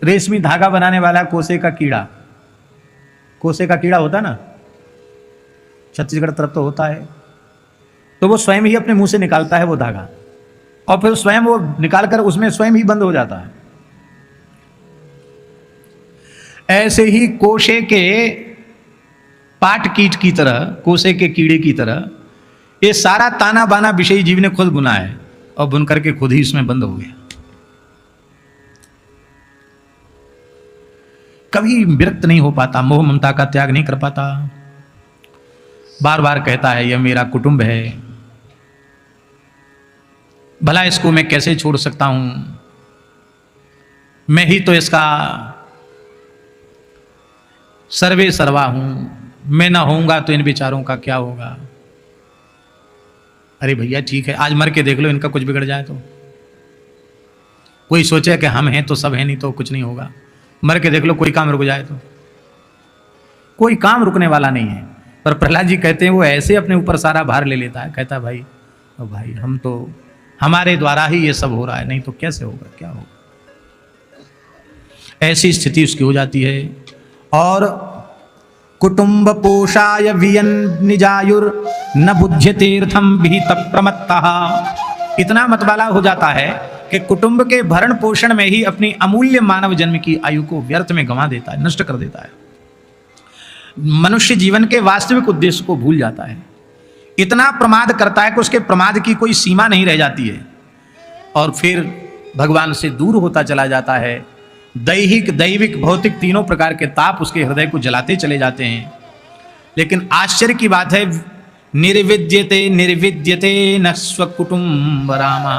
रेशमी धागा बनाने वाला कोसे का कीड़ा, कोसे का कीड़ा होता ना, छत्तीसगढ़ तरफ तो होता है, तो वो स्वयं ही अपने मुंह से निकालता है वो धागा, और फिर स्वयं वो निकालकर उसमें स्वयं ही बंद हो जाता है। ऐसे ही कोसे के पाट कीट की तरह, कोसे के कीड़े की तरह ये सारा ताना बाना विषयी जीव ने खुद बुना है, और बुन करके खुद ही इसमें बंद हो गया। कभी विरक्त नहीं हो पाता, मोह ममता का त्याग नहीं कर पाता, बार बार कहता है यह मेरा कुटुंब है, भला इसको मैं कैसे छोड़ सकता हूं, मैं ही तो इसका सर्वे सर्वा हूं, मैं ना होऊंगा तो इन बेचारों का क्या होगा। अरे भैया ठीक है, आज मर के देख लो, इनका कुछ बिगड़ जाए तो। कोई सोचे कि हम हैं तो सब हैं, नहीं तो कुछ नहीं होगा। मर के देख लो, कोई काम रुक जाए तो। कोई काम रुकने वाला नहीं है। पर प्रहलाद जी कहते हैं वो ऐसे अपने ऊपर सारा भार ले लेता है, कहता है भाई ओ भाई, हम तो, हमारे द्वारा ही ये सब हो रहा है, नहीं तो कैसे होगा, क्या होगा। ऐसी स्थिति उसकी हो जाती है। और कुटुंब पोषाय वियन निजायुर न बुद्ध्य तीर्थम विहित प्रमत्तः, इतना मतवाला हो जाता है कि कुटुंब के भरण पोषण में ही अपनी अमूल्य मानव जन्म की आयु को व्यर्थ में गंवा देता है, नष्ट कर देता है। मनुष्य जीवन के वास्तविक उद्देश्य को भूल जाता है, इतना प्रमाद करता है कि उसके प्रमाद की कोई सीमा नहीं रह जाती है, और फिर भगवान से दूर होता चला जाता है। दैहिक, दैविक, भौतिक तीनों प्रकार के ताप उसके हृदय को जलाते चले जाते हैं। लेकिन आश्चर्य की बात है, निर्विद्यते निर्विद्यते न स्वकुटुंब रामा,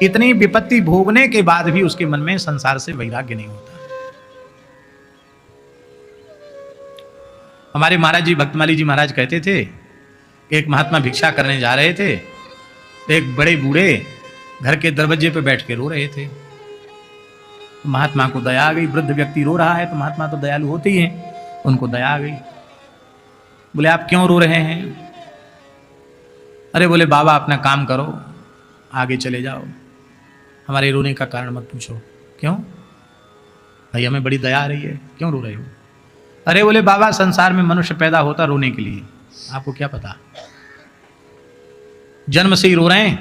इतनी विपत्ति भोगने के बाद भी उसके मन में संसार से वैराग्य नहीं होता। हमारे महाराज जी, भक्तमाली जी महाराज कहते थे, एक महात्मा भिक्षा करने जा रहे थे, एक बड़े बूढ़े घर के दरवाजे पे बैठ के रो रहे थे। महात्मा को दया आ गई, वृद्ध व्यक्ति रो रहा है तो महात्मा तो दयालु होते ही हैं, उनको दया आ गई। बोले आप क्यों रो रहे हैं? अरे बोले बाबा अपना काम करो, आगे चले जाओ, हमारे रोने का कारण मत पूछो। क्यों भाई, हमें बड़ी दया आ रही है, क्यों रो रहे हो? अरे बोले बाबा संसार में मनुष्य पैदा होता रोने के लिए, आपको क्या पता, जन्म से ही रो रहे हैं,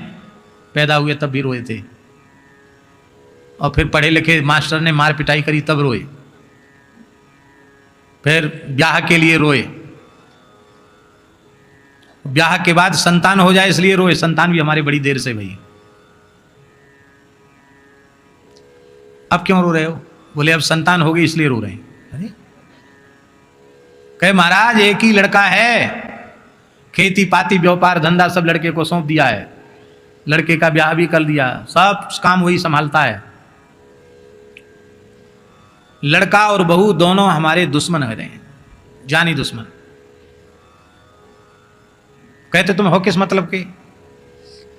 पैदा हुए तब भी रोए थे, और फिर पढ़े लिखे मास्टर ने मार पिटाई करी तब रोए, फिर ब्याह के लिए रोए, ब्याह के बाद संतान हो जाए इसलिए रोए, संतान भी हमारे बड़ी देर से भई। अब क्यों रो रहे हो? बोले अब संतान हो गई इसलिए रो रहे हैं। अरे कहे महाराज एक ही लड़का है, खेती पाती व्यापार धंधा सब लड़के को सौंप दिया है, लड़के का ब्याह भी कर दिया, सब काम वही संभालता है। लड़का और बहू दोनों हमारे दुश्मन हो रहे हैं, जानी दुश्मन। कहते तुम हो किस मतलब के,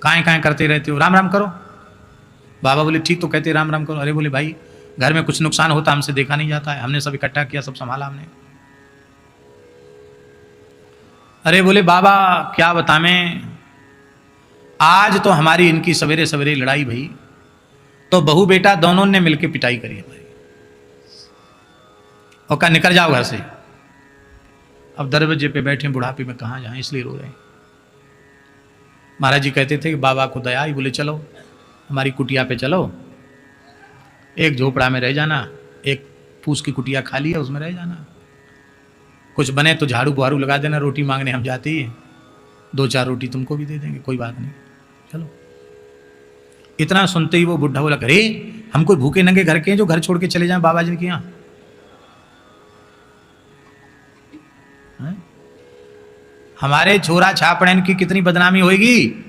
काहे काहे करते रहते हो, राम राम करो। बाबा बोले ठीक तो कहते राम राम करो। अरे बोले भाई घर में कुछ नुकसान होता हमसे देखा नहीं जाता है, हमने सब इकट्ठा किया, सब संभाला हमने। अरे बोले बाबा क्या बताएं, आज तो हमारी इनकी सवेरे सवेरे लड़ाई भई, तो बहू बेटा दोनों ने मिलकर पिटाई करी हमारी, और कहा निकल जाओ घर से। अब दरवाजे पे बैठे बुढ़ापे में कहाँ जाएं, इसलिए रो रहे हैं। महाराज जी कहते थे कि बाबा को दया आई, बोले चलो हमारी कुटिया पे चलो, एक झोपड़ा में रह जाना, एक फूस की कुटिया खाली है उसमें रह जाना, कुछ बने तो झाड़ू बुहारू लगा देना, रोटी मांगने हम जाते ही, 2-4 रोटी तुमको भी दे देंगे, कोई बात नहीं, चलो। इतना सुनते ही वो बुढ़ा बोला अरे हम कोई भूखे नंगे घर के हैं जो घर छोड़ के चले जाएं बाबा जी के यहाँ? हमारे छोरा छापड़न की कितनी बदनामी होगी,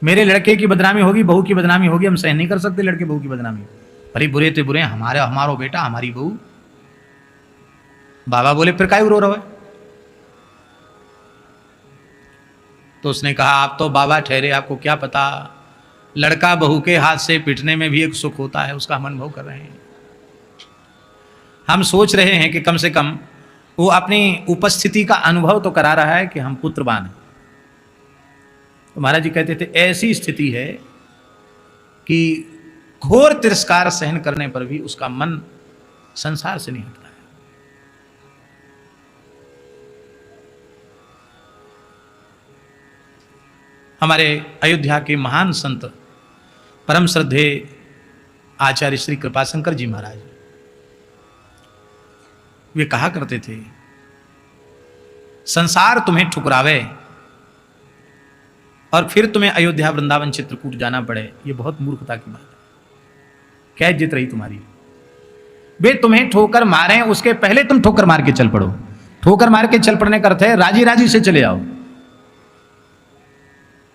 मेरे लड़के की बदनामी होगी, बहू की बदनामी होगी, हम सहन नहीं कर सकते लड़के बहू की बदनामी। अरे बुरे तो बुरे, हमारो बेटा हमारी बहू। बाबा बोले फिर काहे रो रहे हो? तो उसने कहा आप तो बाबा ठहरे, आपको क्या पता, लड़का बहू के हाथ से पिटने में भी एक सुख होता है, उसका हम अनुभव कर रहे हैं। हम सोच रहे हैं कि कम से कम वो अपनी उपस्थिति का अनुभव तो करा रहा है कि हम पुत्रवान हैं। तो महाराज जी कहते थे ऐसी स्थिति है कि घोर तिरस्कार सहन करने पर भी उसका मन संसार से नहीं हटता है। हमारे अयोध्या के महान संत परम श्रद्धे आचार्य श्री कृपाशंकर जी महाराज, वे कहा करते थे, संसार तुम्हें ठुकरावे और फिर तुम्हें अयोध्या वृंदावन चित्रकूट जाना पड़े, ये बहुत मूर्खता की बात है। क्या इज्जत रही तुम्हारी? वे तुम्हें ठोकर मारें उसके पहले तुम ठोकर मार के चल पड़ो। ठोकर मार के चल पड़ने का अर्थ है राजी राजी से चले आओ।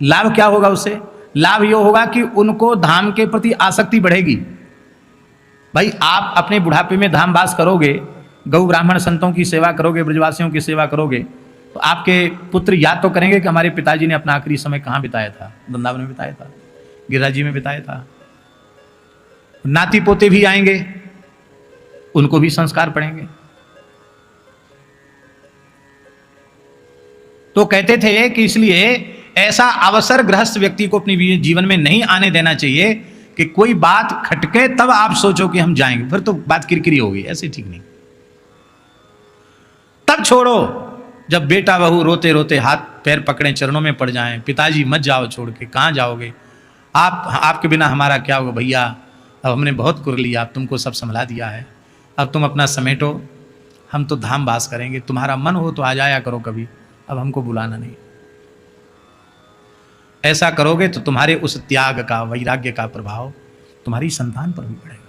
लाभ क्या होगा उससे? लाभ यह होगा कि उनको धाम के प्रति आसक्ति बढ़ेगी। भाई आप अपने बुढ़ापे में धाम वास करोगे, गौ ब्राह्मण संतों की सेवा करोगे, ब्रजवासियों की सेवा करोगे, तो आपके पुत्र याद तो करेंगे कि हमारे पिताजी ने अपना आखिरी समय कहाँ बिताया था? वृंदावन में बिताया था, गिरिराज जी में बिताया था। नाती पोते भी आएंगे, उनको भी संस्कार पड़ेंगे। तो कहते थे कि इसलिए ऐसा अवसर गृहस्थ व्यक्ति को अपने जीवन में नहीं आने देना चाहिए कि कोई बात खटके तब आप सोचो कि हम जाएंगे, फिर तो बात किरकिरी होगी, ऐसे ठीक नहीं। तब छोड़ो जब बेटा बहू रोते रोते हाथ पैर पकड़े चरणों में पड़ जाएं, पिताजी मत जाओ छोड़ के, कहाँ जाओगे आप, आपके बिना हमारा क्या होगा भैया, अब हमने बहुत कर लिया, अब तुमको सब संभला दिया है, अब तुम अपना समेटो, हम तो धाम वास करेंगे, तुम्हारा मन हो तो आ जाया करो कभी, अब हमको बुलाना नहीं। ऐसा करोगे तो तुम्हारे उस त्याग का, वैराग्य का प्रभाव तुम्हारी संतान पर भी पड़ेगा।